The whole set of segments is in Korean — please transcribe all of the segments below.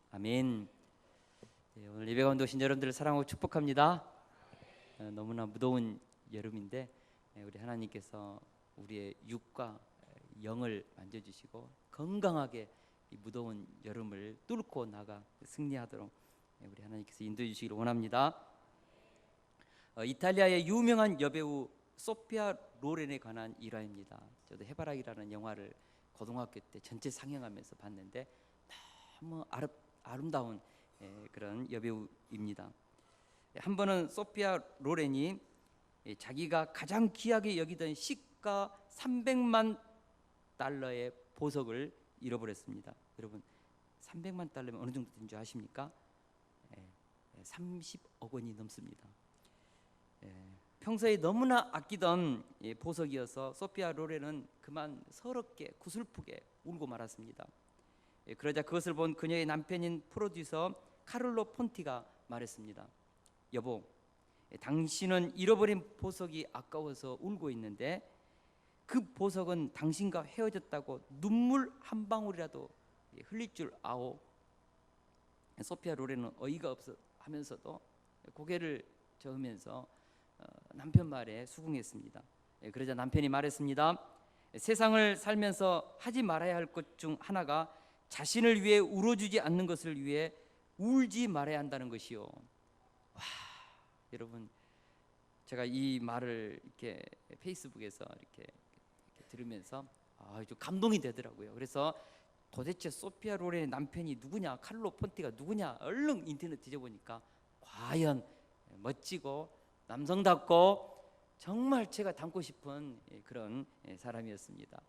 아멘. 네, 오늘 예배 가운데 오신 여러분들을 사랑하고 축복합니다. 너무나 무더운 여름인데 우리 하나님께서 우리의 육과 영을 만져주시고 건강하게 이 무더운 여름을 뚫고 나가 승리하도록 우리 하나님께서 인도해 주시기를 원합니다. 이탈리아의 유명한 여배우 소피아 로렌에 관한 일화입니다. 저도 해바라기라는 영화를 고등학교 때 전체 상영하면서 봤는데 너무 아름다운 그런 여배우입니다. 한 번은 소피아 로렌이 자기가 가장 귀하게 여기던 시가 300만 달러의 보석을 잃어버렸습니다. 여러분 300만 달러면 어느 정도 되는 줄 아십니까? 30억 원이 넘습니다. 평소에 너무나 아끼던 보석이어서 소피아 로렌은 그만 서럽게 구슬프게 울고 말았습니다. 그러자 그것을 본 그녀의 남편인 프로듀서 카를로 폰티가 말했습니다. 여보, 당신은 잃어버린 보석이 아까워서 울고 있는데 그 보석은 당신과 헤어졌다고 눈물 한 방울이라도 흘릴 줄 아오. 소피아 로렌은 어이가 없어 하면서도 고개를 저으면서 남편 말에 수긍했습니다. 그러자 남편이 말했습니다. 세상을 살면서 하지 말아야 할 것 중 하나가 자신을 위해 울어주지 않는 것을 위해 울지 말아야 한다는 것이요. 와, 여러분, 제가 이 말을 이렇게 페이스북에서 이렇게 들으면서 좀 감동이 되더라고요. 그래서 도대체 소피아 로렌의 남편이 누구냐, 칼로 폰티가 누구냐, 얼른 인터넷 뒤져보니까 과연 멋지고 남성답고 정말 제가 닮고 싶은 그런 사람이었습니다.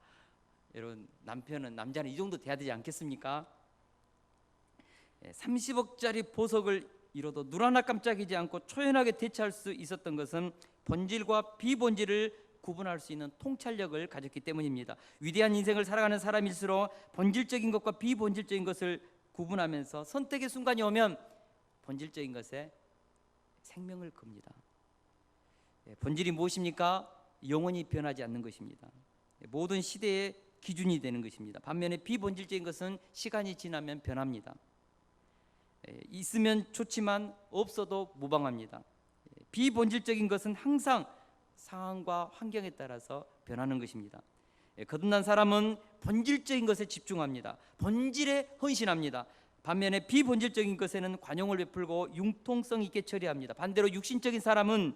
여러분, 남자는 이 정도 돼야 되지 않겠습니까? 30억짜리 보석을 잃어도 눈 하나 깜짝이지 않고 초연하게 대처할 수 있었던 것은 본질과 비본질을 구분할 수 있는 통찰력을 가졌기 때문입니다. 위대한 인생을 살아가는 사람일수록 본질적인 것과 비본질적인 것을 구분하면서 선택의 순간이 오면 본질적인 것에 생명을 겁니다. 본질이 무엇입니까? 영원히 변하지 않는 것입니다. 모든 시대의 기준이 되는 것입니다. 반면에 비본질적인 것은 시간이 지나면 변합니다. 있으면 좋지만 없어도 무방합니다. 비본질적인 것은 항상 상황과 환경에 따라서 변하는 것입니다. 거듭난 사람은 본질적인 것에 집중합니다. 본질에 헌신합니다. 반면에 비본질적인 것에는 관용을 베풀고 융통성 있게 처리합니다. 반대로 육신적인 사람은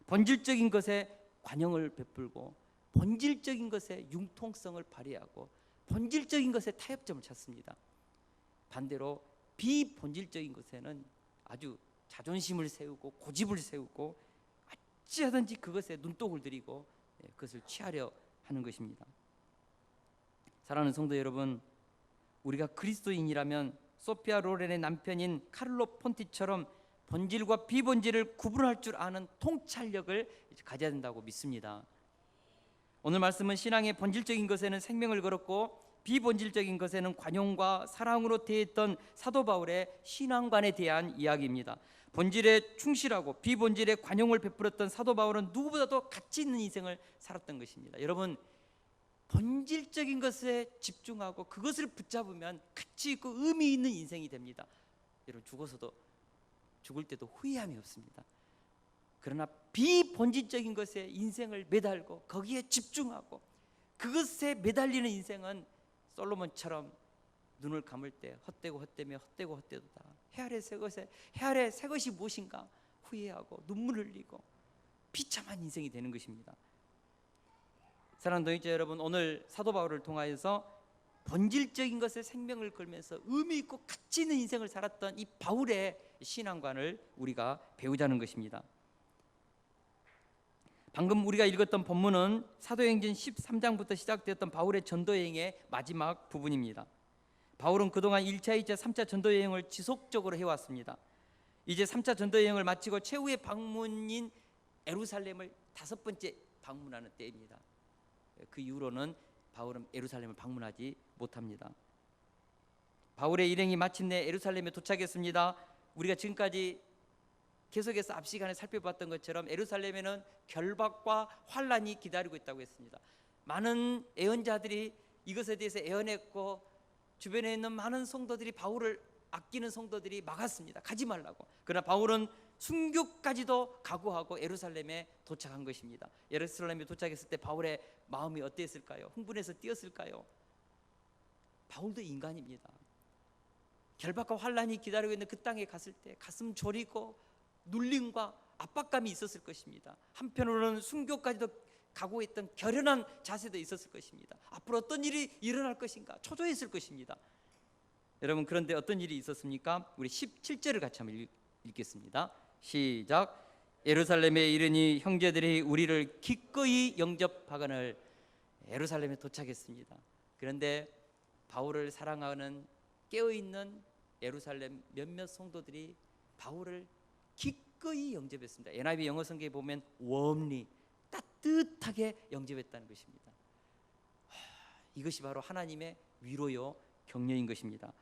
본질적인 것에 관용을 베풀고 본질적인 것에 융통성을 발휘하고 본질적인 것에 타협점을 찾습니다. 반대로 비본질적인 것에는 아주 자존심을 세우고 고집을 세우고 어찌하든지 그것에 눈독을 들이고 그것을 취하려 하는 것입니다. 사랑하는 성도 여러분, 우리가 그리스도인이라면 소피아 로렌의 남편인 카를로 폰티처럼 본질과 비본질을 구분할 줄 아는 통찰력을 가져야 된다고 믿습니다. 오늘 말씀은 신앙의 본질적인 것에는 생명을 걸었고 비본질적인 것에는 관용과 사랑으로 대했던 사도 바울의 신앙관에 대한 이야기입니다. 본질에 충실하고 비본질에 관용을 베풀었던 사도 바울은 누구보다도 가치 있는 인생을 살았던 것입니다. 여러분, 본질적인 것에 집중하고 그것을 붙잡으면 가치 있고 의미 있는 인생이 됩니다. 여러분, 죽을 때도 후회함이 없습니다. 그러나 비본질적인 것에 인생을 매달고 거기에 집중하고 그것에 매달리는 인생은 솔로몬처럼 눈을 감을 때 헛되고 헛되며 헛되고 헛되도다. 해 아래 새 것이 무엇인가 후회하고 눈물 흘리고 비참한 인생이 되는 것입니다. 사랑하는 동역자 여러분, 오늘 사도 바울을 통하여서 본질적인 것에 생명을 걸면서 의미 있고 가치 있는 인생을 살았던 이 바울의 신앙관을 우리가 배우자는 것입니다. 방금 우리가 읽었던 본문은 사도행전 13장부터 시작되었던 바울의 전도여행의 마지막 부분입니다. 바울은 그동안 1차, 2차, 3차 전도여행을 지속적으로 해왔습니다. 이제 3차 전도여행을 마치고 최후의 방문인 예루살렘을 5번째 방문하는 때입니다. 그 이후로는 바울은 예루살렘을 방문하지 못합니다. 바울의 일행이 마침내 예루살렘에 도착했습니다. 우리가 지금까지 계속해서 앞 시간에 살펴봤던 것처럼 예루살렘에는 결박과 환란이 기다리고 있다고 했습니다. 많은 예언자들이 이것에 대해서 예언했고 주변에 있는 많은 성도들이 바울을 아끼는 성도들이 막았습니다. 가지 말라고. 그러나 바울은 순교까지도 각오하고 예루살렘에 도착한 것입니다. 예루살렘에 도착했을 때 바울의 마음이 어땠을까요? 흥분해서 뛰었을까요? 바울도 인간입니다. 결박과 환란이 기다리고 있는 그 땅에 갔을 때 가슴 졸이고 눌림과 압박감이 있었을 것입니다. 한편으로는 순교까지도 각오했던 결연한 자세도 있었을 것입니다. 앞으로 어떤 일이 일어날 것인가 초조했을 것입니다. 여러분, 그런데 어떤 일이 있었습니까? 우리 17절을 같이 한번 읽겠습니다. 시작. 예루살렘에 이르니 형제들이 우리를 기꺼이 영접하거늘. 예루살렘에 도착했습니다. 그런데 바울을 사랑하는 깨어있는 예루살렘 몇몇 성도들이 바울을 기꺼이 영접했습니다. NIV 영어 성경에 보면 warmly, 따뜻하게 영접했다는 것입니다. 이것이 바로 하나님의 위로요 격려인 것입니다.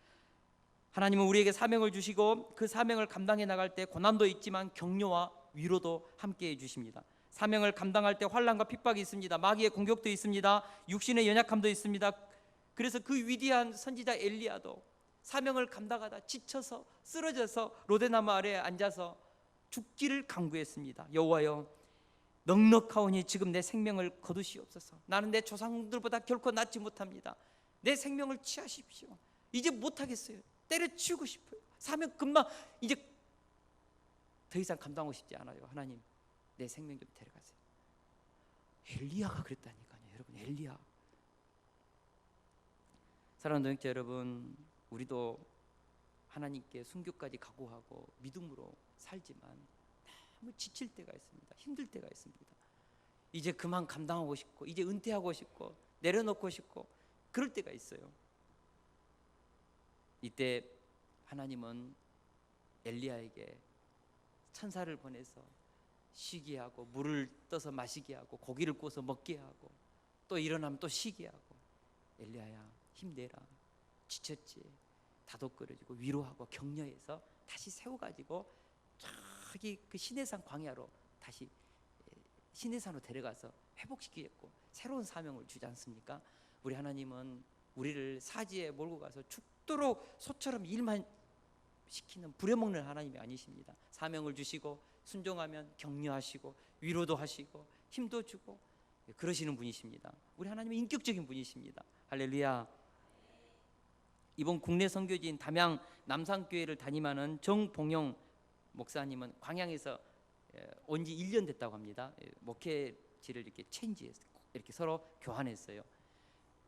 하나님은 우리에게 사명을 주시고 그 사명을 감당해 나갈 때 고난도 있지만 격려와 위로도 함께 해주십니다. 사명을 감당할 때 환난과 핍박이 있습니다. 마귀의 공격도 있습니다. 육신의 연약함도 있습니다. 그래서 그 위대한 선지자 엘리야도 사명을 감당하다 지쳐서 쓰러져서 로데나무 아래에 앉아서 죽기를 간구했습니다. 여호와여, 넉넉하오니 지금 내 생명을 거두시옵소서. 나는 내 조상들보다 결코 낫지 못합니다. 내 생명을 취하십시오. 이제 못하겠어요. 때려치우고 싶어요. 사명 금방 이제 더 이상 감당하고 싶지 않아요. 하나님, 내 생명 좀 데려가세요. 엘리야가 그랬다니까요. 여러분, 엘리야. 사랑하는 동역자 여러분, 우리도 하나님께 순교까지 각오하고 믿음으로 살지만 너무 지칠 때가 있습니다. 힘들 때가 있습니다. 이제 그만 감당하고 싶고 이제 은퇴하고 싶고 내려놓고 싶고 그럴 때가 있어요. 이때 하나님은 엘리야에게 천사를 보내서 쉬게 하고 물을 떠서 마시게 하고 고기를 구워서 먹게 하고 또 일어나면 또 쉬게 하고, 엘리야야 힘내라, 지쳤지, 다독거려주고 위로하고 격려해서 다시 세워가지고 저기 그 시내산 광야로 다시 시내산으로 데려가서 회복시키겠고 새로운 사명을 주지 않습니까? 우리 하나님은 우리를 사지에 몰고 가서 죽도록 소처럼 일만 시키는 부려먹는 하나님이 아니십니다. 사명을 주시고 순종하면 격려하시고 위로도 하시고 힘도 주고 그러시는 분이십니다. 우리 하나님은 인격적인 분이십니다. 할렐루야. 이번 국내 선교지인 담양 남산교회를 담임하는 정봉영 목사님은 광양에서 온 지 1년 됐다고 합니다. 목회지를 이렇게 체인지했어요. 이렇게 서로 교환했어요.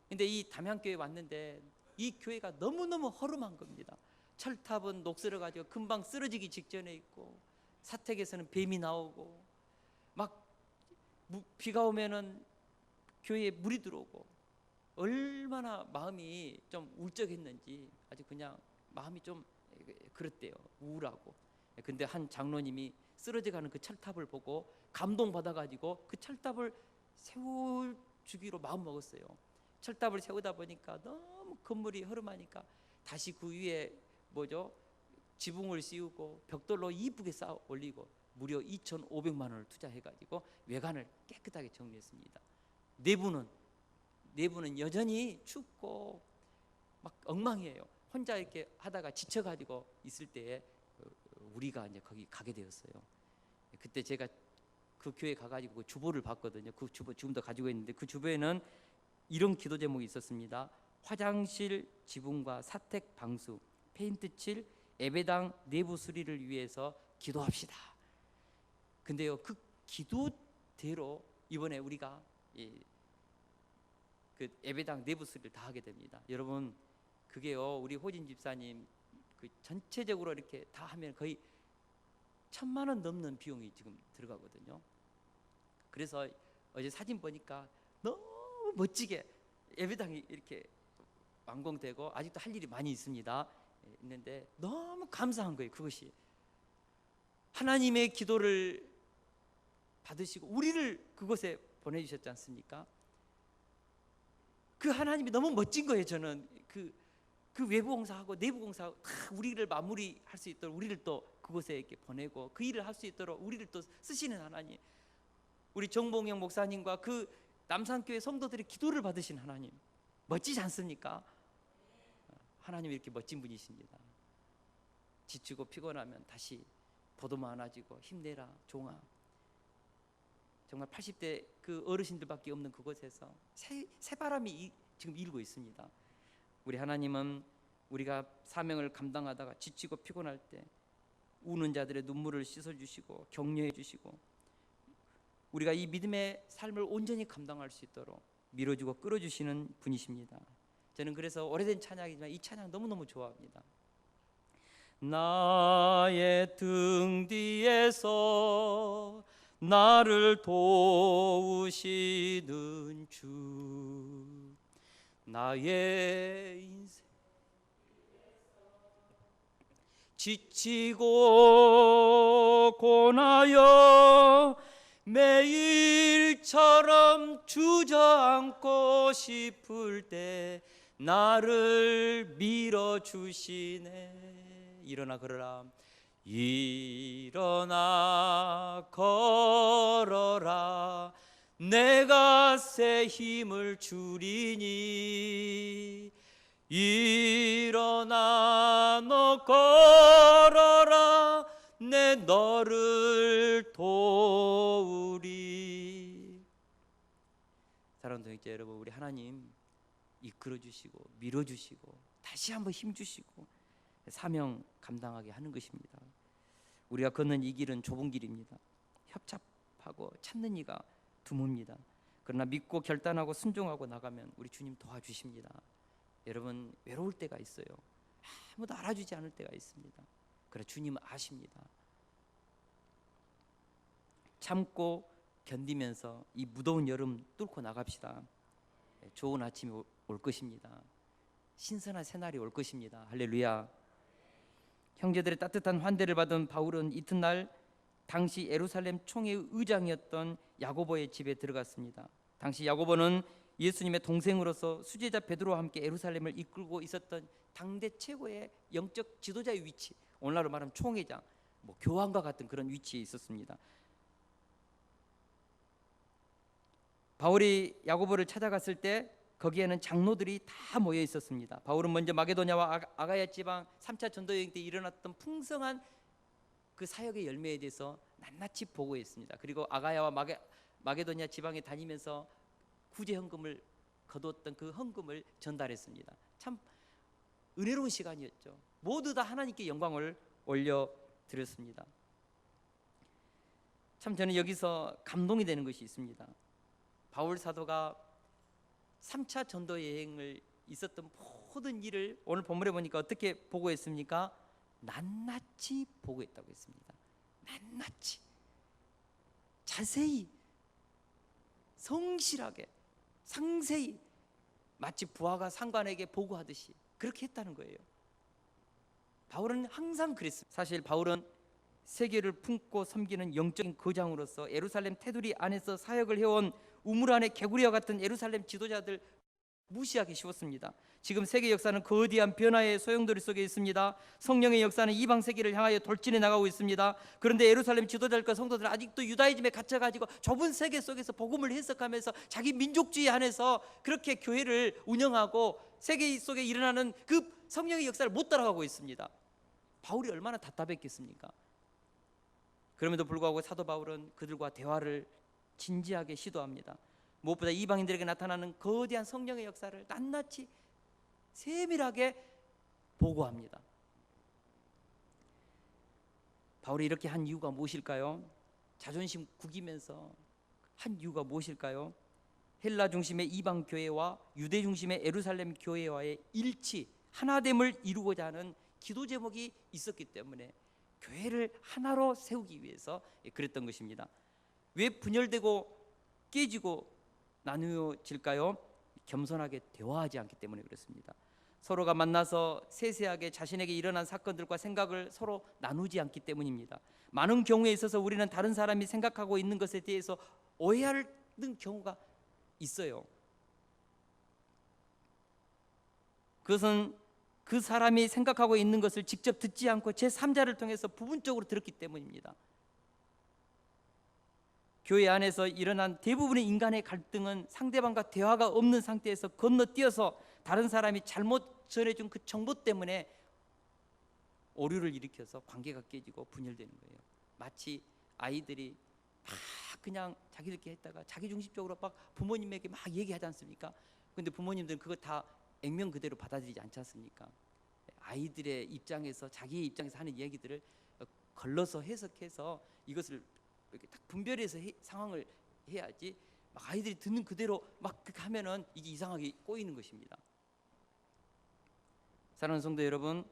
근데 이 담양교회 왔는데 이 교회가 너무너무 허름한 겁니다. 철탑은 녹슬어가지고 금방 쓰러지기 직전에 있고, 사택에서는 뱀이 나오고, 막 비가 오면은 교회에 물이 들어오고, 얼마나 마음이 좀 울적했는지 아주 그냥 마음이 좀 그렇대요. 우울하고. 근데 한 장로님이 쓰러져가는 그 철탑을 보고 감동받아가지고 그 철탑을 세워주기로 마음먹었어요. 철탑을 세우다 보니까 너무 건물이 허름하니까 다시 그 위에 지붕을 씌우고 벽돌로 이쁘게 쌓아 올리고 무려 2,500만 원을 투자해가지고 외관을 깨끗하게 정리했습니다. 내부는 여전히 춥고 막 엉망이에요. 혼자 이렇게 하다가 지쳐가지고 있을 때에 우리가 이제 거기 가게 되었어요. 그때 제가 그 교회 가가지고 그 주보를 봤거든요. 그 주보 지금도 가지고 있는데 그 주보에는 이런 기도 제목이 있었습니다. 화장실 지붕과 사택 방수, 페인트 칠, 예배당 내부 수리를 위해서 기도합시다. 근데요, 그 기도대로 이번에 우리가 그 예배당 내부 수리를 다 하게 됩니다. 여러분, 그게요, 우리 호진 집사님 그 전체적으로 이렇게 다 하면 거의 1,000만 원 넘는 비용이 지금 들어가거든요. 그래서 어제 사진 보니까 너무 멋지게 예배당이 이렇게 완공되고 아직도 할 일이 많이 있는데 너무 감사한 거예요. 그것이 하나님의 기도를 받으시고 우리를 그곳에 보내주셨지 않습니까? 그 하나님이 너무 멋진 거예요. 저는 그 외부 공사하고 내부 공사하고 다 우리를 마무리할 수 있도록 우리를 또 그곳에 이렇게 보내고 그 일을 할 수 있도록 우리를 또 쓰시는 하나님, 우리 정봉영 목사님과 그 남산교회 성도들의 기도를 받으신 하나님, 멋지지 않습니까? 하나님이 이렇게 멋진 분이십니다. 지치고 피곤하면 다시 보도 많아지고 힘내라 종아. 정말 80대 그 어르신들밖에 없는 그곳에서 새바람이 지금 일고 있습니다. 우리 하나님은 우리가 사명을 감당하다가 지치고 피곤할 때 우는 자들의 눈물을 씻어주시고 격려해 주시고 우리가 이 믿음의 삶을 온전히 감당할 수 있도록 밀어주고 끌어주시는 분이십니다. 저는 그래서 오래된 찬양이지만 이 찬양 너무너무 좋아합니다. 나의 등 뒤에서 나를 도우시는 주, 나의 인생 지치고 고나여 매일처럼 주저앉고 싶을 때 나를 밀어주시네. 일어나 걸어라, 일어나 걸어라, 내가 새 힘을 주리니. 일어나 너 걸어라, 내 너를 도우리. 사랑하는 동역자 여러분, 우리 하나님 이끌어 주시고 밀어 주시고 다시 한번 힘 주시고 사명 감당하게 하는 것입니다. 우리가 걷는 이 길은 좁은 길입니다. 협잡하고 찾는 이가 드뭅니다. 그러나 믿고 결단하고 순종하고 나가면 우리 주님 도와주십니다. 여러분, 외로울 때가 있어요. 아무도 알아주지 않을 때가 있습니다. 그래 주님은 아십니다. 참고 견디면서 이 무더운 여름 뚫고 나갑시다. 좋은 아침이 올 것입니다. 신선한 새날이 올 것입니다. 할렐루야. 형제들의 따뜻한 환대를 받은 바울은 이튿날 당시 예루살렘 총회의 의장이었던 야고보의 집에 들어갔습니다. 당시 야고보는 예수님의 동생으로서 수제자 베드로와 함께 예루살렘을 이끌고 있었던 당대 최고의 영적 지도자의 위치, 오늘날로 말하면 총회장, 교황과 같은 그런 위치에 있었습니다. 바울이 야고보를 찾아갔을 때 거기에는 장로들이 다 모여 있었습니다. 바울은 먼저 마게도냐와 아가야 지방 3차 전도 여행 때 일어났던 풍성한 그 사역의 열매에 대해서 낱낱이 보고했습니다. 그리고 아가야와 마게도냐 지방에 다니면서 구제 헌금을 거두었던 그 헌금을 전달했습니다. 참 은혜로운 시간이었죠. 모두 다 하나님께 영광을 올려 드렸습니다. 참 저는 여기서 감동이 되는 것이 있습니다. 바울 사도가 3차 전도 여행을 있었던 모든 일을 오늘 본문에 보니까 어떻게 보고했습니까? 낱낱이 보고했다고 했습니다. 낱낱이, 자세히, 성실하게, 상세히, 마치 부하가 상관에게 보고하듯이 그렇게 했다는 거예요. 바울은 항상 그랬습니다. 사실 바울은 세계를 품고 섬기는 영적인 거장으로서 예루살렘 테두리 안에서 사역을 해온 우물 안의 개구리와 같은 예루살렘 지도자들 무시하기 쉬웠습니다. 지금 세계 역사는 거대한 변화의 소용돌이 속에 있습니다. 성령의 역사는 이방 세계를 향하여 돌진해 나가고 있습니다. 그런데 예루살렘 지도자들과 성도들은 아직도 유다이즘에 갇혀가지고 좁은 세계 속에서 복음을 해석하면서 자기 민족주의 안에서 그렇게 교회를 운영하고 세계 속에 일어나는 그 성령의 역사를 못 따라가고 있습니다. 바울이 얼마나 답답했겠습니까? 그럼에도 불구하고 사도 바울은 그들과 대화를 진지하게 시도합니다. 무엇보다 이방인들에게 나타나는 거대한 성령의 역사를 낱낱이 세밀하게 보고합니다. 바울이 이렇게 한 이유가 무엇일까요? 자존심 구기면서 한 이유가 무엇일까요? 헬라 중심의 이방 교회와 유대 중심의 예루살렘 교회와의 일치, 하나됨을 이루고자 하는 기도 제목이 있었기 때문에 교회를 하나로 세우기 위해서 그랬던 것입니다. 왜 분열되고 깨지고 나누어질까요? 겸손하게 대화하지 않기 때문에 그렇습니다. 서로가 만나서 세세하게 자신에게 일어난 사건들과 생각을 서로 나누지 않기 때문입니다. 많은 경우에 있어서 우리는 다른 사람이 생각하고 있는 것에 대해서 오해하는 경우가 있어요. 그것은 그 사람이 생각하고 있는 것을 직접 듣지 않고 제3자를 통해서 부분적으로 들었기 때문입니다. 교회 안에서 일어난 대부분의 인간의 갈등은 상대방과 대화가 없는 상태에서 건너뛰어서 다른 사람이 잘못 전해준 그 정보 때문에 오류를 일으켜서 관계가 깨지고 분열되는 거예요. 마치 아이들이 막 그냥 자기들끼리 했다가 자기중심적으로 막 부모님에게 막 얘기하지 않습니까? 근데 부모님들은 그거 다 액면 그대로 받아들이지 않지 않습니까? 아이들의 입장에서 자기의 입장에서 하는 이야기들을 걸러서 해석해서 이것을 이렇게 딱 분별해서 상황을 해야지, 막 아이들이 듣는 그대로 막 그렇게 하면은 이게 이상하게 꼬이는 것입니다. 사랑하는 성도 여러분,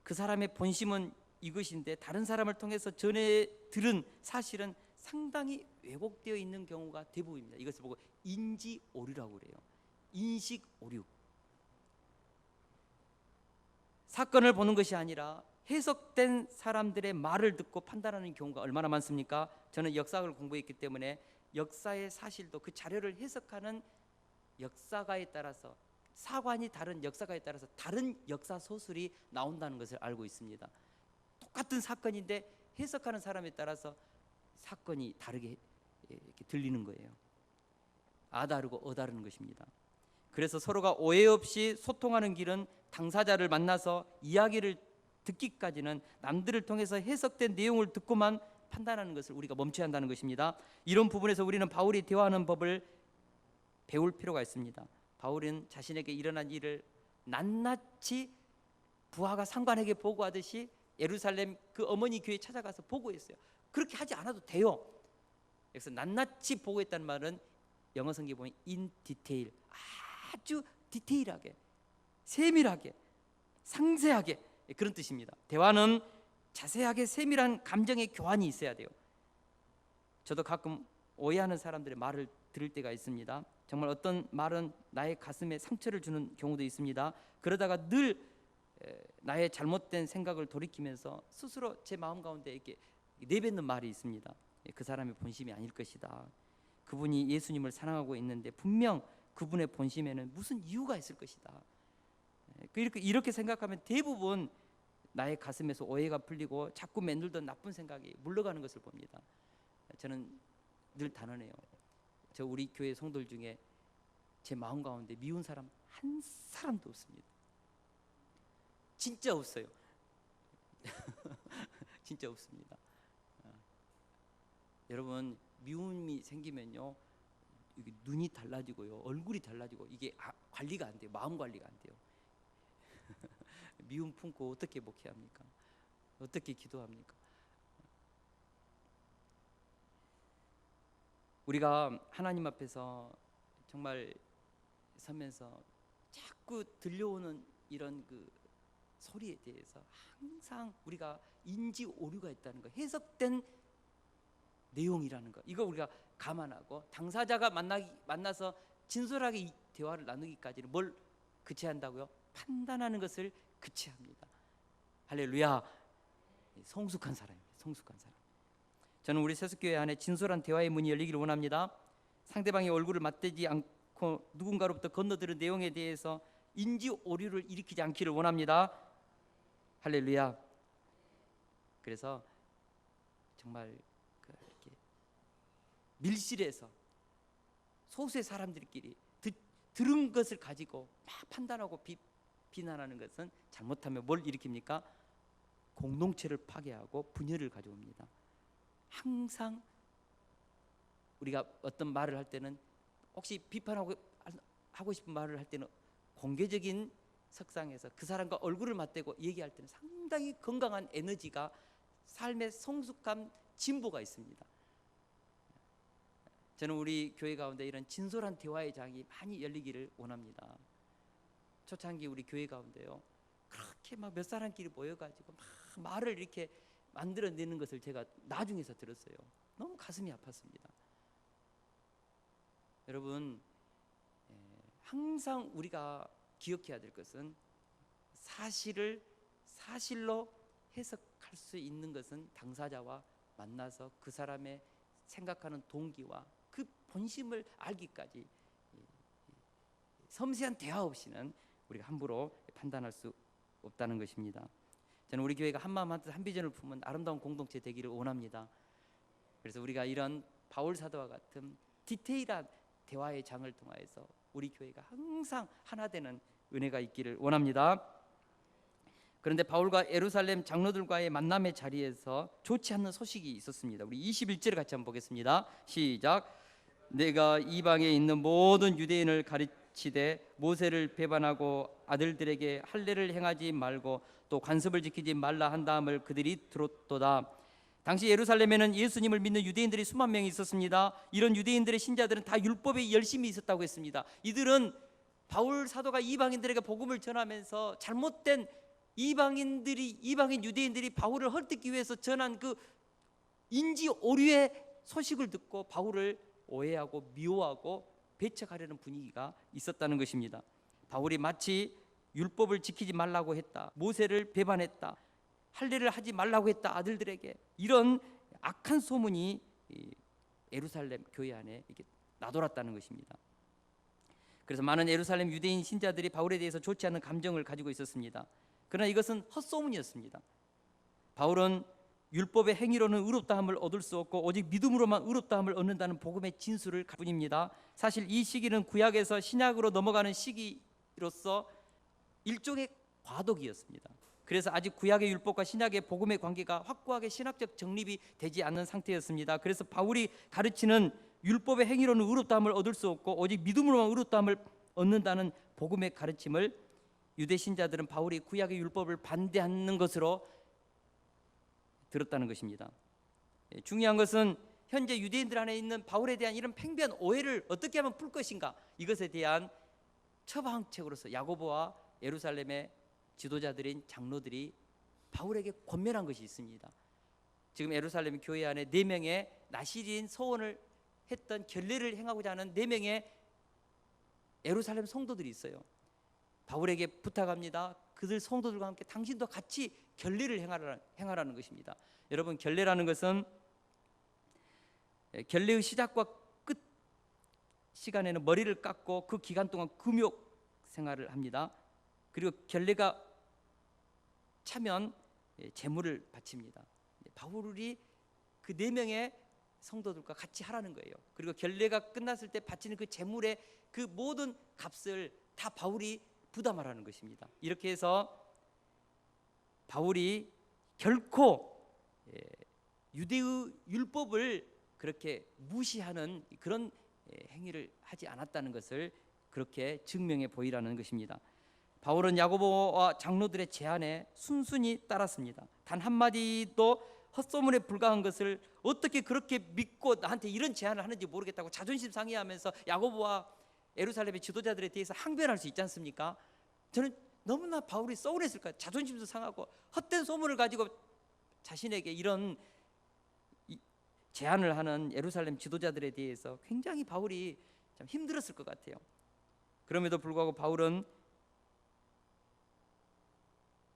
그 사람의 본심은 이것인데 다른 사람을 통해서 전해 들은 사실은 상당히 왜곡되어 있는 경우가 대부분입니다. 이것을 보고 인지 오류라고 그래요. 인식 오류. 사건을 보는 것이 아니라 해석된 사람들의 말을 듣고 판단하는 경우가 얼마나 많습니까? 저는 역사학을 공부했기 때문에 역사의 사실도 그 자료를 해석하는 역사가에 따라서, 사관이 다른 역사가에 따라서 다른 역사 소설이 나온다는 것을 알고 있습니다. 똑같은 사건인데 해석하는 사람에 따라서 사건이 다르게 이렇게 들리는 거예요. 아다르고 어다르는 것입니다. 그래서 서로가 오해 없이 소통하는 길은 당사자를 만나서 이야기를 듣기까지는 남들을 통해서 해석된 내용을 듣고만 판단하는 것을 우리가 멈춰야 한다는 것입니다. 이런 부분에서 우리는 바울이 대화하는 법을 배울 필요가 있습니다. 바울은 자신에게 일어난 일을 낱낱이 부하가 상관에게 보고하듯이 예루살렘 그 어머니 교회에 찾아가서 보고했어요. 그렇게 하지 않아도 돼요. 그래서 낱낱이 보고했다는 말은 영어 성경에 보면 in detail, 아주 디테일하게, 세밀하게, 상세하게, 그런 뜻입니다. 대화는 자세하게 세밀한 감정의 교환이 있어야 돼요. 저도 가끔 오해하는 사람들의 말을 들을 때가 있습니다. 정말 어떤 말은 나의 가슴에 상처를 주는 경우도 있습니다. 그러다가 늘 나의 잘못된 생각을 돌이키면서 스스로 제 마음 가운데 이렇게 내뱉는 말이 있습니다. 그 사람의 본심이 아닐 것이다. 그분이 예수님을 사랑하고 있는데 분명 그분의 본심에는 무슨 이유가 있을 것이다. 이렇게 생각하면 대부분 나의 가슴에서 오해가 풀리고 자꾸 맴돌던 나쁜 생각이 물러가는 것을 봅니다. 저는 늘 단언해요. 저 우리 교회 성도들 중에 제 마음 가운데 미운 사람 한 사람도 없습니다. 진짜 없어요. 진짜 없습니다. 여러분, 미움이 생기면요, 이게 눈이 달라지고요, 얼굴이 달라지고, 이게 관리가 안 돼요. 마음 관리가 안 돼요. 미움 품고 어떻게 목회합니까? 어떻게 기도합니까? 우리가 하나님 앞에서 정말 서면서 자꾸 들려오는 이런 그 소리에 대해서 항상 우리가 인지 오류가 있다는 거, 해석된 내용이라는 거, 이거 우리가 감안하고 당사자가 만나서 진솔하게 이 대화를 나누기까지는 뭘 그치한다고요? 판단하는 것을 그치합니다. 할렐루야. 성숙한 사람입니다. 성숙한 사람. 저는 우리 세숫교회 안에 진솔한 대화의 문이 열리기를 원합니다. 상대방의 얼굴을 맞대지 않고 누군가로부터 건너들은 내용에 대해서 인지 오류를 일으키지 않기를 원합니다. 할렐루야. 그래서 정말 이렇게 밀실에서 소수의 사람들끼리 들은 것을 가지고 막 판단하고 비난하는 것은 잘못하면 뭘 일으킵니까? 공동체를 파괴하고 분열을 가져옵니다. 항상 우리가 어떤 말을 할 때는, 혹시 비판하고 하고 싶은 말을 할 때는 공개적인 석상에서 그 사람과 얼굴을 맞대고 얘기할 때는 상당히 건강한 에너지가, 삶의 성숙함, 진보가 있습니다. 저는 우리 교회 가운데 이런 진솔한 대화의 장이 많이 열리기를 원합니다. 초창기 우리 교회 가운데요, 그렇게 막 몇 사람끼리 모여가지고 막 말을 이렇게 만들어내는 것을 제가 나중에서 들었어요. 너무 가슴이 아팠습니다. 여러분, 항상 우리가 기억해야 될 것은 사실을 사실로 해석할 수 있는 것은 당사자와 만나서 그 사람의 생각하는 동기와 그 본심을 알기까지 섬세한 대화 없이는 우리가 함부로 판단할 수 없다는 것입니다. 저는 우리 교회가 한마음 한뜻 한비전을 품은 아름다운 공동체 되기를 원합니다. 그래서 우리가 이런 바울 사도와 같은 디테일한 대화의 장을 통하여서 우리 교회가 항상 하나 되는 은혜가 있기를 원합니다. 그런데 바울과 예루살렘 장로들과의 만남의 자리에서 좋지 않는 소식이 있었습니다. 우리 21절을 같이 한번 보겠습니다. 시작. 내가 이방에 있는 모든 유대인을 가르치되 모세를 배반하고 아들들에게 할례를 행하지 말고 또 관습을 지키지 말라 한 다음을 그들이 들었도다. 당시 예루살렘에는 예수님을 믿는 유대인들이 수만 명이 있었습니다. 이런 유대인들의 신자들은 다 율법에 열심히 있었다고 했습니다. 이들은 바울 사도가 이방인들에게 복음을 전하면서 잘못된 이방인 유대인들이 바울을 헐뜯기 위해서 전한 그 인지 오류의 소식을 듣고 바울을 오해하고 미워하고 배척하려는 분위기가 있었다는 것입니다. 바울이 마치 율법을 지키지 말라고 했다, 모세를 배반했다, 할례를 하지 말라고 했다 아들들에게, 이런 악한 소문이 예루살렘 교회 안에 이렇게 나돌았다는 것입니다. 그래서 많은 예루살렘 유대인 신자들이 바울에 대해서 좋지 않은 감정을 가지고 있었습니다. 그러나 이것은 헛소문이었습니다. 바울은 율법의 행위로는 의롭다함을 얻을 수 없고 오직 믿음으로만 의롭다함을 얻는다는 복음의 진술을 갈 뿐입니다. 사실 이 시기는 구약에서 신약으로 넘어가는 시기로서 일종의 과도기였습니다. 그래서 아직 구약의 율법과 신약의 복음의 관계가 확고하게 신학적 정립이 되지 않는 상태였습니다. 그래서 바울이 가르치는 율법의 행위로는 의롭다함을 얻을 수 없고 오직 믿음으로만 의롭다함을 얻는다는 복음의 가르침을 유대 신자들은 바울이 구약의 율법을 반대하는 것으로 들었다는 것입니다. 중요한 것은 현재 유대인들 안에 있는 바울에 대한 이런 팽배한 오해를 어떻게 하면 풀 것인가, 이것에 대한 처방책으로서 야고보와 예루살렘의 지도자들인 장로들이 바울에게 권면한 것이 있습니다. 지금 예루살렘 교회 안에 4명의 나시린 서원을 했던 결례를 행하고자 하는 4명의 예루살렘 성도들이 있어요. 바울에게 부탁합니다. 그들 성도들과 함께 당신도 같이 결례를 행하라는 것입니다. 여러분, 결례라는 것은 결례의 시작과 끝 시간에는 머리를 깎고 그 기간 동안 금욕 생활을 합니다. 그리고 결례가 차면 제물을 바칩니다. 바울이 그 4명의 성도들과 같이 하라는 거예요. 그리고 결례가 끝났을 때 바치는 그 제물의 그 모든 값을 다 바울이 부담하라는 것입니다. 이렇게 해서 바울이 결코 유대의 율법을 그렇게 무시하는 그런 행위를 하지 않았다는 것을 그렇게 증명해 보이라는 것입니다. 바울은 야고보와 장로들의 제안에 순순히 따랐습니다. 단 한마디도 헛소문에 불과한 것을 어떻게 그렇게 믿고 나한테 이런 제안을 하는지 모르겠다고 자존심 상해하면서 야고보와 예루살렘의 지도자들에 대해서 항변할 수 있지 않습니까? 저는 너무나 바울이 서운했을 거예요. 자존심도 상하고 헛된 소문을 가지고 자신에게 이런 제안을 하는 예루살렘 지도자들에 대해서 굉장히 바울이 참 힘들었을 것 같아요. 그럼에도 불구하고 바울은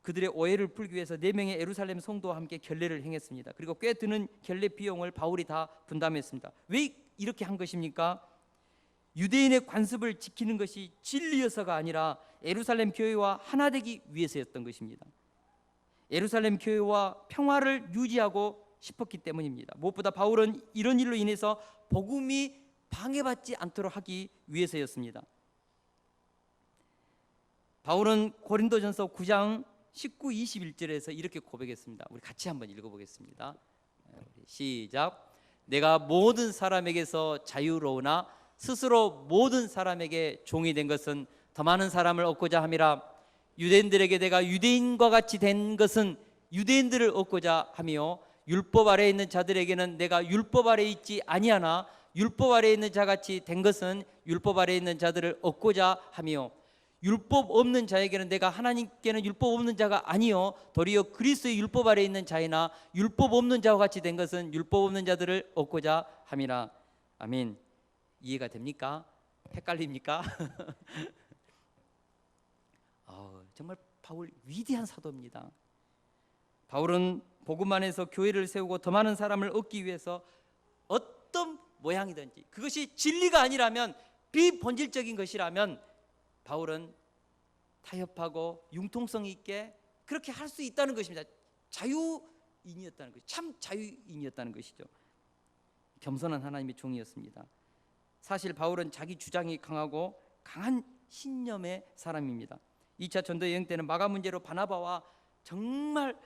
그들의 오해를 풀기 위해서 4명의 예루살렘 성도와 함께 결례를 행했습니다. 그리고 꽤 드는 결례 비용을 바울이 다 분담했습니다. 왜 이렇게 한 것입니까? 유대인의 관습을 지키는 것이 진리여서가 아니라 예루살렘 교회와 하나 되기 위해서였던 것입니다. 예루살렘 교회와 평화를 유지하고 싶었기 때문입니다. 무엇보다 바울은 이런 일로 인해서 복음이 방해받지 않도록 하기 위해서였습니다. 바울은 고린도전서 9장 19, 21절에서 이렇게 고백했습니다. 우리 같이 한번 읽어보겠습니다. 시작. 내가 모든 사람에게서 자유로우나 스스로 모든 사람에게 종이 된 것은 더 많은 사람을 얻고자 함이라. 유대인들에게 내가 유대인과 같이 된 것은 유대인들을 얻고자 하며 율법 아래에 있는 자들에게는 내가 율법 아래에 있지 아니하나 율법 아래에 있는 자같이 된 것은 율법 아래에 있는 자들을 얻고자 하며 율법 없는 자에게는 내가 하나님께는 율법 없는 자가 아니요 도리어 그리스도의 율법 아래에 있는 자이나 율법 없는 자와 같이 된 것은 율법 없는 자들을 얻고자 함이라. 아멘. 이해가 됩니까? 헷갈립니까? 정말 바울 위대한 사도입니다. 바울은 복음 안에서 교회를 세우고 더 많은 사람을 얻기 위해서 어떤 모양이든지 그것이 진리가 아니라면 비본질적인 것이라면 바울은 타협하고 융통성 있게 그렇게 할 수 있다는 것입니다. 자유인이었다는 것이죠. 참 자유인이었다는 것이죠. 겸손한 하나님의 종이었습니다. 사실 바울은 자기 주장이 강하고 강한 신념의 사람입니다. 2차 전도 여행 때는 마가 문제로 바나바와 정말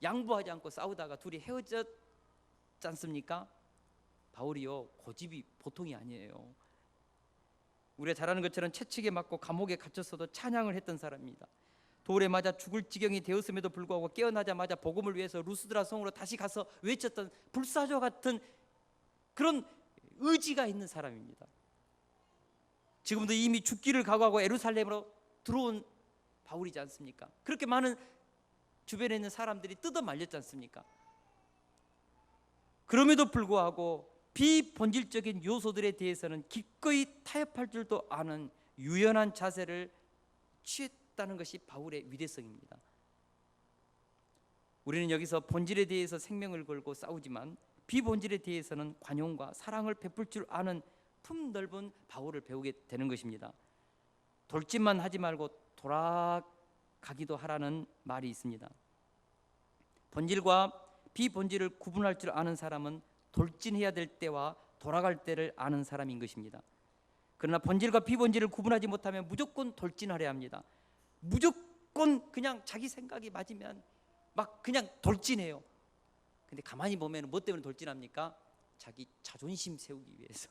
양보하지 않고 싸우다가 둘이 헤어졌지 않습니까? 바울이요, 고집이 보통이 아니에요. 우리가 잘 아는 것처럼 채찍에 맞고 감옥에 갇혔어도 찬양을 했던 사람입니다. 돌에 맞아 죽을 지경이 되었음에도 불구하고 깨어나자마자 복음을 위해서 루스드라 성으로 다시 가서 외쳤던 불사조 같은 그런 의지가 있는 사람입니다. 지금도 이미 죽기를 각오하고 예루살렘으로 들어온 바울이지 않습니까? 그렇게 많은 주변에 있는 사람들이 뜯어 말렸지 않습니까? 그럼에도 불구하고 비본질적인 요소들에 대해서는 기꺼이 타협할 줄도 아는 유연한 자세를 취했다는 것이 바울의 위대성입니다. 우리는 여기서 본질에 대해서 생명을 걸고 싸우지만 비본질에 대해서는 관용과 사랑을 베풀 줄 아는 품 넓은 바울을 배우게 되는 것입니다. 돌진만 하지 말고 돌아가기도 하라는 말이 있습니다. 본질과 비본질을 구분할 줄 아는 사람은 돌진해야 될 때와 돌아갈 때를 아는 사람인 것입니다. 그러나 본질과 비본질을 구분하지 못하면 무조건 돌진하려 합니다. 무조건 그냥 자기 생각이 맞으면 막 그냥 돌진해요. 근데 가만히 보면 뭐 때문에 돌진합니까? 자기 자존심 세우기 위해서.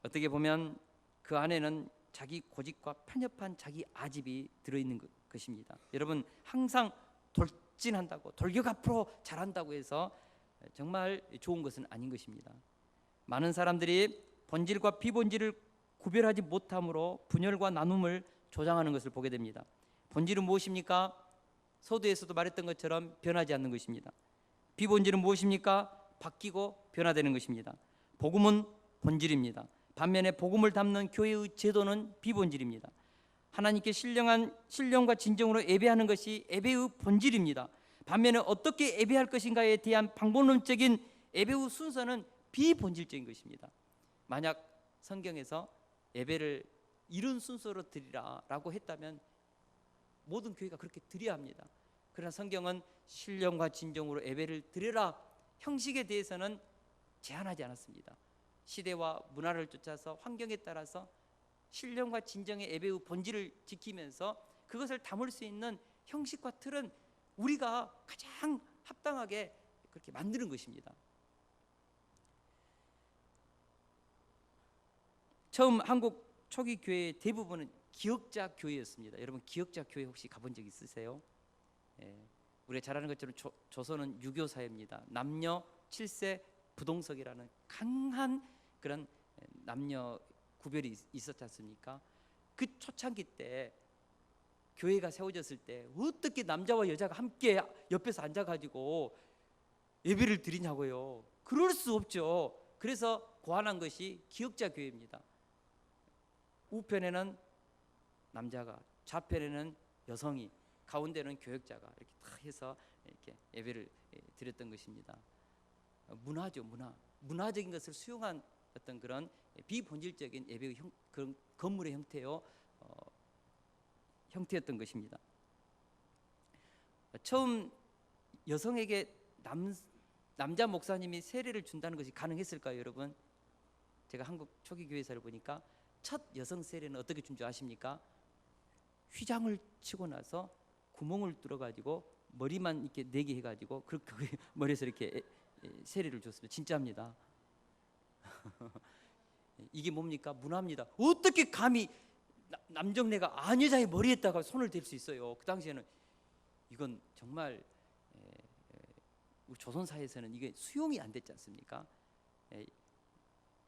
어떻게 보면 그 안에는 자기 고집과 편협한 자기 아집이 들어있는 것입니다. 여러분, 항상 돌진한다고, 돌격 앞으로 잘한다고 해서 정말 좋은 것은 아닌 것입니다. 많은 사람들이 본질과 비본질을 구별하지 못함으로 분열과 나눔을 조장하는 것을 보게 됩니다. 본질은 무엇입니까? 서두에서도 말했던 것처럼 변하지 않는 것입니다. 비본질은 무엇입니까? 바뀌고 변화되는 것입니다. 복음은 본질입니다. 반면에 복음을 담는 교회의 제도는 비본질입니다. 하나님께 신령과 진정으로 예배하는 것이 예배의 본질입니다. 반면에 어떻게 예배할 것인가에 대한 방법론적인 예배의 순서는 비본질적인 것입니다. 만약 성경에서 예배를 이런 순서로 드리라라고 했다면 모든 교회가 그렇게 드려야 합니다. 그러나 성경은 신령과 진정으로 예배를 드려라 형식에 대해서는 제한하지 않았습니다. 시대와 문화를 쫓아서 환경에 따라서 신령과 진정의 예배의 본질을 지키면서 그것을 담을 수 있는 형식과 틀은 우리가 가장 합당하게 그렇게 만드는 것입니다. 처음 한국 초기 교회의 대부분은 기역자 교회였습니다. 여러분, 기역자 교회 혹시 가본 적 있으세요? 우리가 잘 아는 것처럼 조선은 유교 사회입니다. 남녀 7세 부동석이라는 강한 그런 남녀 구별이 있었지 않습니까? 그 초창기 때 교회가 세워졌을 때 어떻게 남자와 여자가 함께 옆에서 앉아가지고 예배를 드리냐고요. 그럴 수 없죠. 그래서 고안한 것이 기역자 교회입니다. 우편에는 남자가, 좌편에는 여성이, 가운데는 교역자가 이렇게 딱 해서 이렇게 예배를 드렸던 것입니다. 문화죠, 문화적인 것을 수용한 어떤 그런 비본질적인 예배의 그런 건물의 형태였던 것입니다. 처음 여성에게 남자 목사님이 세례를 준다는 것이 가능했을까요, 여러분? 제가 한국 초기 교회사를 보니까 첫 여성 세례는 어떻게 준 줄 아십니까? 휘장을 치고 나서 구멍을 뚫어가지고 머리만 이렇게 내게 해가지고 그 머리에서 이렇게 세례를 줬습니다. 진짜입니다. 이게 뭡니까? 문화입니다. 어떻게 감히 남정네가 아녀자의 머리에다가 손을 댈 수 있어요? 그 당시에는 이건 정말 우리 조선 사회에서는 이게 수용이 안 됐지 않습니까?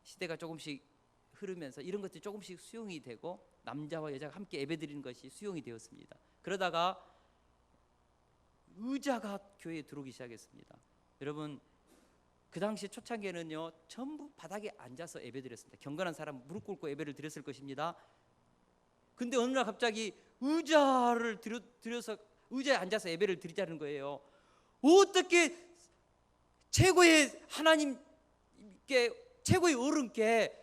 시대가 조금씩 흐르면서 이런 것들이 조금씩 수용이 되고 남자와 여자가 함께 예배드리는 것이 수용이 되었습니다. 그러다가 의자가 교회에 들어오기 시작했습니다. 여러분, 그 당시 초창기에는요 전부 바닥에 앉아서 예배드렸습니다. 경건한 사람 무릎 꿇고 예배를 드렸을 것입니다. 근데 어느 날 갑자기 의자를 들여서 의자에 앉아서 예배를 드리자는 거예요. 어떻게 최고의 하나님께, 최고의 어른께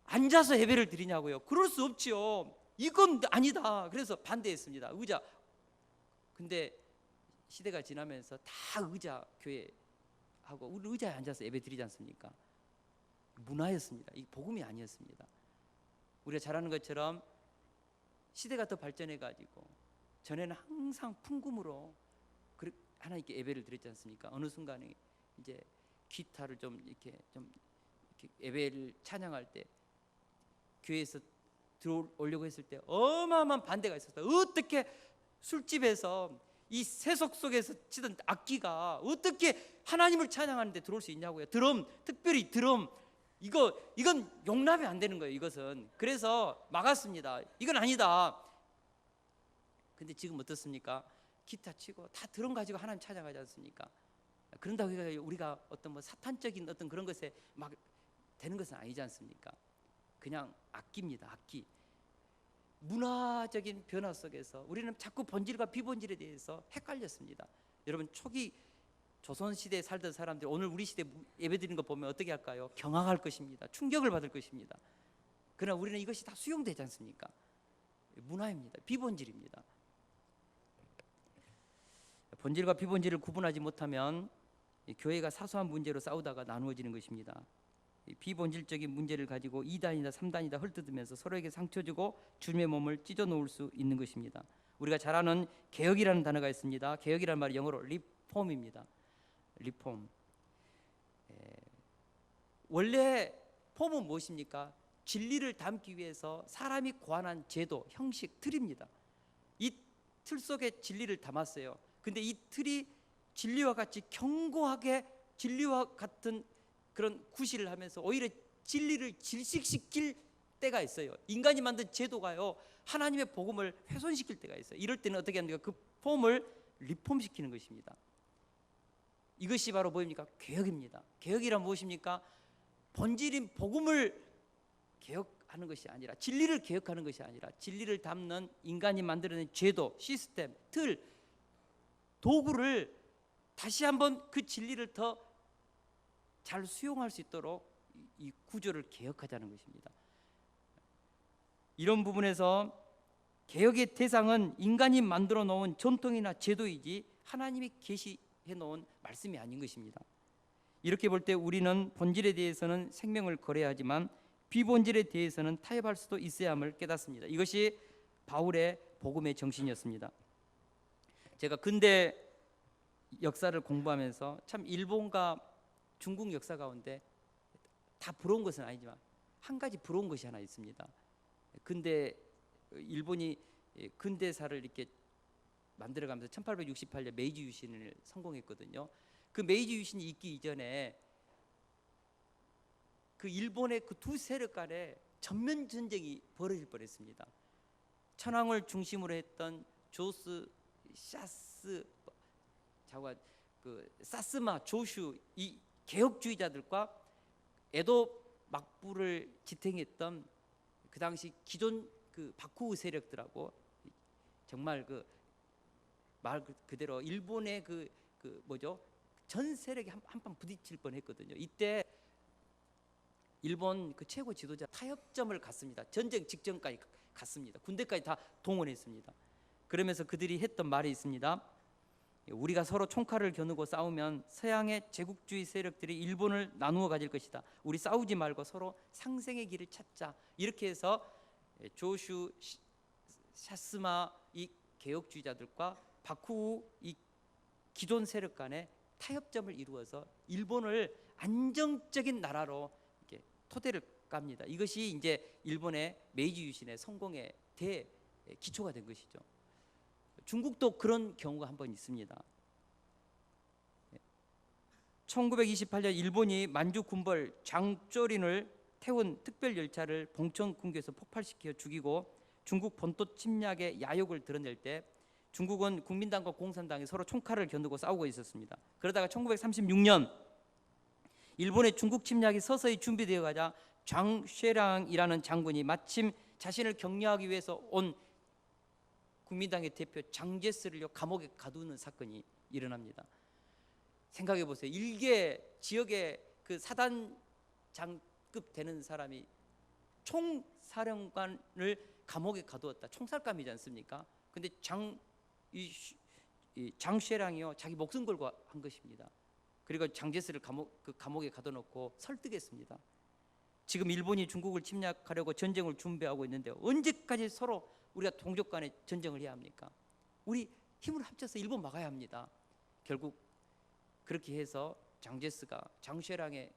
앉아서 예배를 드리냐고요. 그럴 수 없지요. 이건 아니다. 그래서 반대했습니다. 의자. 근데 시대가 지나면서 다 의자 교회하고 우리 의자에 앉아서 예배 드리지 않습니까? 문화였습니다. 이 복음이 아니었습니다. 우리가 잘 아는 것처럼 시대가 더 발전해 가지고 전에는 항상 풍금으로 하나님께 예배를 드렸지 않습니까? 어느 순간에 이제 기타를 좀 이렇게 예배를 찬양할 때 교회에서 들어오려고 했을 때 어마어마한 반대가 있었어요. 어떻게 술집에서 이 세속 속에서 치던 악기가 어떻게 하나님을 찬양하는데 들어올 수 있냐고요. 드럼, 특별히 드럼, 이건 용납이 안 되는 거예요. 이것은. 그래서 막았습니다. 이건 아니다. 근데 지금 어떻습니까? 기타 치고 다 드럼 가지고 하나님 찬양하지 않습니까? 그런다고 우리가 어떤 뭐 사탄적인 어떤 그런 것에 막 되는 것은 아니지 않습니까? 그냥 악기입니다. 악기. 문화적인 변화 속에서 우리는 자꾸 본질과 비본질에 대해서 헷갈렸습니다. 여러분, 초기 조선시대에 살던 사람들 오늘 우리 시대 예배드리는 거 보면 어떻게 할까요? 경악할 것입니다. 충격을 받을 것입니다. 그러나 우리는 이것이 다 수용되지 않습니까? 문화입니다. 비본질입니다. 본질과 비본질을 구분하지 못하면 교회가 사소한 문제로 싸우다가 나누어지는 것입니다. 비본질적인 문제를 가지고 2단이다 3단이다 헐뜯으면서 서로에게 상처 주고 주님의 몸을 찢어 놓을 수 있는 것입니다. 우리가 잘 아는 개혁이라는 단어가 있습니다. 개혁이라는 말이 영어로 리폼입니다. 리폼. 원래 폼은 무엇입니까? 진리를 담기 위해서 사람이 고안한 제도, 형식, 틀입니다. 이 틀 속에 진리를 담았어요. 근데 이 틀이 진리와 같이 견고하게 진리와 같은 그런 구실을 하면서 오히려 진리를 질식시킬 때가 있어요. 인간이 만든 제도가요 하나님의 복음을 훼손시킬 때가 있어요. 이럴 때는 어떻게 합니까? 그 폼을 리폼시키는 것입니다. 이것이 바로 뭐입니까? 개혁입니다. 개혁이란 무엇입니까? 본질인 복음을 개혁하는 것이 아니라, 진리를 개혁하는 것이 아니라 진리를 담는 인간이 만들어낸 제도, 시스템, 틀, 도구를 다시 한번 그 진리를 더 잘 수용할 수 있도록 이 구조를 개혁하자는 것입니다. 이런 부분에서 개혁의 대상은 인간이 만들어 놓은 전통이나 제도이지 하나님이 계시해 놓은 말씀이 아닌 것입니다. 이렇게 볼 때 우리는 본질에 대해서는 생명을 거래야 하지만 비본질에 대해서는 타협할 수도 있어야 함을 깨닫습니다. 이것이 바울의 복음의 정신이었습니다. 제가 근대 역사를 공부하면서 참 일본과 중국 역사 가운데 다 부러운 것은 아니지만 한 가지 부러운 것이 하나 있습니다. 근데 일본이 근대사를 이렇게 만들어가면서 1868년 메이지 유신을 성공했거든요. 그 메이지 유신이 있기 이전에 그 일본의 그 두 세력 간에 전면 전쟁이 벌어질 뻔했습니다. 천황을 중심으로 했던 조스, 샤스, 그 사스마, 조슈 이 개혁주의자들과 에도 막부를 지탱했던 그 당시 기존 그 바쿠 세력들하고 정말 그 말 그대로 일본의 그 뭐죠? 전 세력이 한판 부딪힐 뻔했거든요. 이때 일본 그 최고 지도자 타협점을 갔습니다. 전쟁 직전까지 갔습니다. 군대까지 다 동원했습니다. 그러면서 그들이 했던 말이 있습니다. 우리가 서로 총칼을 겨누고 싸우면 서양의 제국주의 세력들이 일본을 나누어 가질 것이다. 우리 싸우지 말고 서로 상생의 길을 찾자. 이렇게 해서 조슈, 샤스마 이 개혁주의자들과 바쿠 이 기존 세력 간의 타협점을 이루어서 일본을 안정적인 나라로 이렇게 토대를 깝니다. 이것이 이제 일본의 메이지 유신의 성공의 기초가 된 것이죠. 중국도 그런 경우가 한 번 있습니다. 1928년 일본이 만주 군벌 장조린을 태운 특별 열차를 봉천 군교에서 폭발시켜 죽이고 중국 본토 침략의 야욕을 드러낼 때 중국은 국민당과 공산당이 서로 총칼을 겨누고 싸우고 있었습니다. 그러다가 1936년 일본의 중국 침략이 서서히 준비되어 가자 장쉐랑이라는 장군이 마침 자신을 격려하기 위해서 온 국민당의 대표 장제스를 감옥에 가두는 사건이 일어납니다. 생각해 보세요. 일개 지역의 그 사단장급 되는 사람이 총사령관을 감옥에 가두었다. 총살감이지 않습니까? 근데 장쉐랑이요 자기 목숨 걸고 한 것입니다. 그리고 장제스를 감옥에 가둬놓고 설득했습니다. 지금 일본이 중국을 침략하려고 전쟁을 준비하고 있는데 언제까지 서로 우리가 동족 간에 전쟁을 해야 합니까? 우리 힘을 합쳐서 일본 막아야 합니다. 결국 그렇게 해서 장제스가 장쉐랑의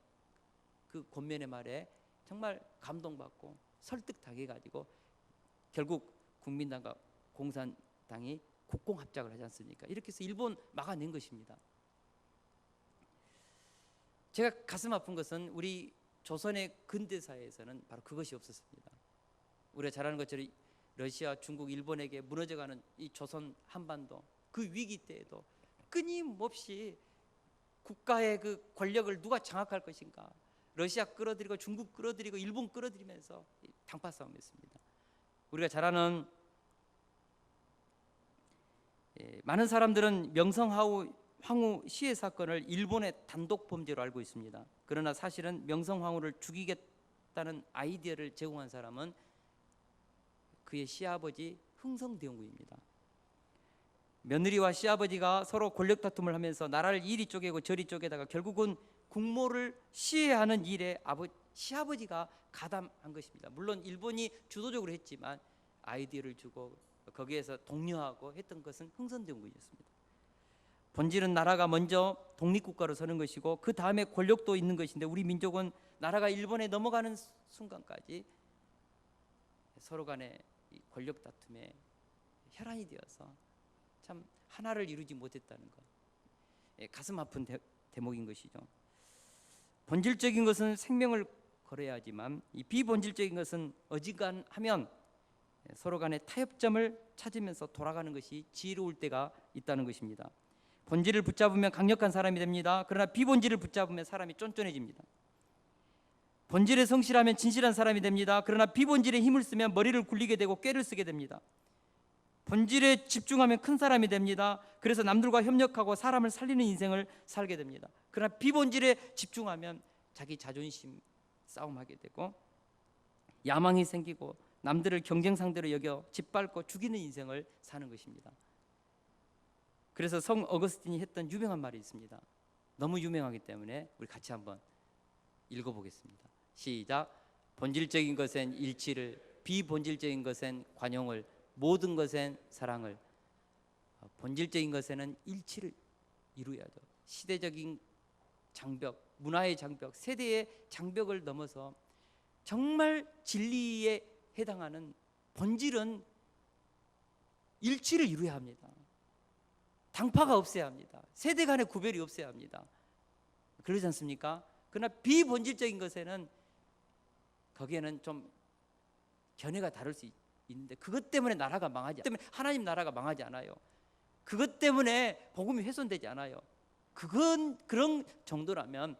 그 권면의 말에 정말 감동받고 설득당해가지고 결국 국민당과 공산당이 국공합작을 하지 않습니까? 이렇게 해서 일본 막아낸 것입니다. 제가 가슴 아픈 것은 우리 조선의 근대사에서는 바로 그것이 없었습니다. 우리가 잘 아는 것처럼 러시아, 중국, 일본에게 무너져가는 이 조선 한반도 그 위기 때에도 끊임없이 국가의 그 권력을 누가 장악할 것인가, 러시아 끌어들이고 중국 끌어들이고 일본 끌어들이면서 당파 싸움했습니다. 우리가 잘 아는 많은 사람들은 명성황후 시해 사건을 일본의 단독 범죄로 알고 있습니다. 그러나 사실은 명성황후를 죽이겠다는 아이디어를 제공한 사람은 그의 시아버지 흥성대원군입니다. 며느리와 시아버지가 서로 권력 다툼을 하면서 나라를 이리 쪼개고 저리 쪼개다가 결국은 국모를 시해하는 일에 시아버지가 가담한 것입니다. 물론 일본이 주도적으로 했지만 아이디어를 주고 거기에서 독려하고 했던 것은 흥선대원군이었습니다. 본질은 나라가 먼저 독립국가로 서는 것이고 그 다음에 권력도 있는 것인데 우리 민족은 나라가 일본에 넘어가는 순간까지 서로 간의 권력 다툼에 혈안이 되어서 참 하나를 이루지 못했다는 것, 가슴 아픈 대목인 것이죠. 본질적인 것은 생명을 걸어야 하지만 이 비본질적인 것은 어지간하면 서로 간의 타협점을 찾으면서 돌아가는 것이 지혜로울 때가 있다는 것입니다. 본질을 붙잡으면 강력한 사람이 됩니다. 그러나 비본질을 붙잡으면 사람이 쫀쫀해집니다. 본질에 성실하면 진실한 사람이 됩니다. 그러나 비본질에 힘을 쓰면 머리를 굴리게 되고 꾀를 쓰게 됩니다. 본질에 집중하면 큰 사람이 됩니다. 그래서 남들과 협력하고 사람을 살리는 인생을 살게 됩니다. 그러나 비본질에 집중하면 자기 자존심 싸움하게 되고 야망이 생기고 남들을 경쟁 상대로 여겨 짓밟고 죽이는 인생을 사는 것입니다. 그래서 성 어거스틴이 했던 유명한 말이 있습니다. 너무 유명하기 때문에 우리 같이 한번 읽어보겠습니다. 시작. 본질적인 것엔 일치를, 비본질적인 것엔 관용을, 모든 것엔 사랑을. 본질적인 것에는 일치를 이루어야죠. 시대적인 장벽, 문화의 장벽, 세대의 장벽을 넘어서 정말 진리에 해당하는 본질은 일치를 이루어야 합니다. 당파가 없어야 합니다. 세대 간의 구별이 없어야 합니다. 그러지 않습니까? 그러나 비본질적인 것에는 거기에는 좀 견해가 다를 수 있는데 그것 때문에 나라가 망하지 않아요. 때문에 하나님 나라가 망하지 않아요. 그것 때문에 복음이 훼손되지 않아요. 그건 그런 정도라면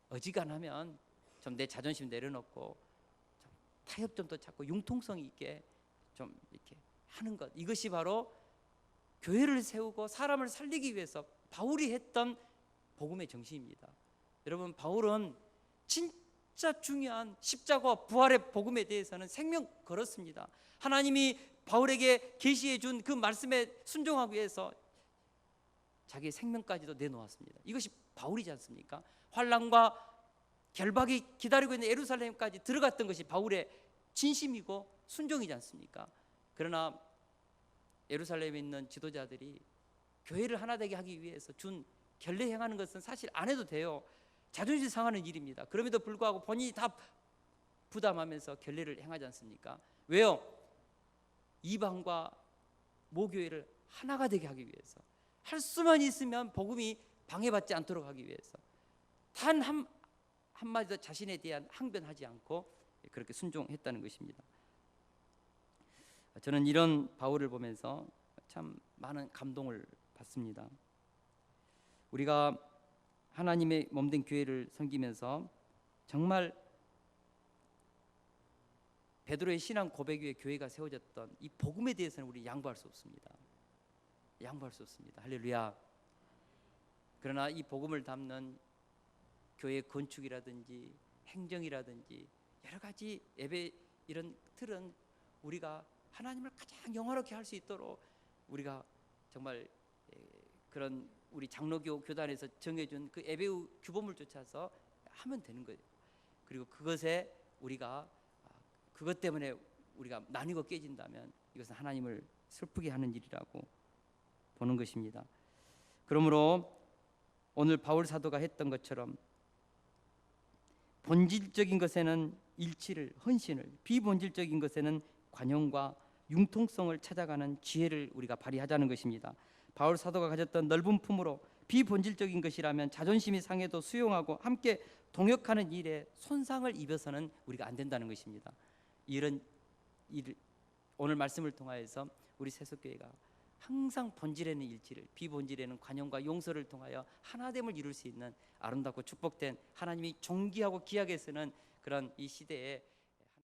어지간하면 좀 내 자존심 내려놓고 좀 타협점도 찾고 융통성 있게 좀 이렇게 하는 것, 이것이 바로 교회를 세우고 사람을 살리기 위해서 바울이 했던 복음의 정신입니다. 여러분, 바울은 진짜 중요한 십자가와 부활의 복음에 대해서는 생명 걸었습니다. 하나님이 바울에게 계시해 준 그 말씀에 순종하기 위해서 자기의 생명까지도 내놓았습니다. 이것이 바울이지 않습니까? 환난과 결박이 기다리고 있는 예루살렘까지 들어갔던 것이 바울의 진심이고 순종이지 않습니까? 그러나 예루살렘에 있는 지도자들이 교회를 하나 되게 하기 위해서 준 결례 행하는 것은 사실 안 해도 돼요. 자존심 상하는 일입니다. 그럼에도 불구하고 본인이 다 부담하면서 결례를 행하지 않습니까? 왜요? 이방과 모교회를 하나가 되게 하기 위해서, 할 수만 있으면 복음이 방해받지 않도록 하기 위해서 단 한마디도 자신에 대한 항변하지 않고 그렇게 순종했다는 것입니다. 저는 이런 바울을 보면서 참 많은 감동을 받습니다. 우리가 하나님의 몸된 교회를 섬기면서 정말 베드로의 신앙 고백 위에 교회가 세워졌던 이 복음에 대해서는 우리 양보할 수 없습니다. 양보할 수 없습니다. 할렐루야. 그러나 이 복음을 담는 교회 건축이라든지 행정이라든지 여러 가지 예배 이런 틀은 우리가 하나님을 가장 영화롭게 할 수 있도록 우리가 정말 그런 우리 장로교 교단에서 정해준 그 예배의 규범을 쫓아서 하면 되는 거예요. 그리고 그것에 우리가 그것 때문에 우리가 나뉘고 깨진다면 이것은 하나님을 슬프게 하는 일이라고 보는 것입니다. 그러므로 오늘 바울 사도가 했던 것처럼 본질적인 것에는 일치를, 헌신을, 비본질적인 것에는 관용과 융통성을 찾아가는 지혜를 우리가 발휘하자는 것입니다. 바울 사도가 가졌던 넓은 품으로 비본질적인 것이라면 자존심이 상해도 수용하고 함께 동역하는 일에 손상을 입어서는 우리가 안 된다는 것입니다. 이런 일, 오늘 말씀을 통하여서 우리 세속교회가 항상 본질에는 일치를, 비본질에는 관용과 용서를 통하여 하나됨을 이룰 수 있는 아름답고 축복된, 하나님이 존귀하고 귀하게 쓰는 그런 이 시대에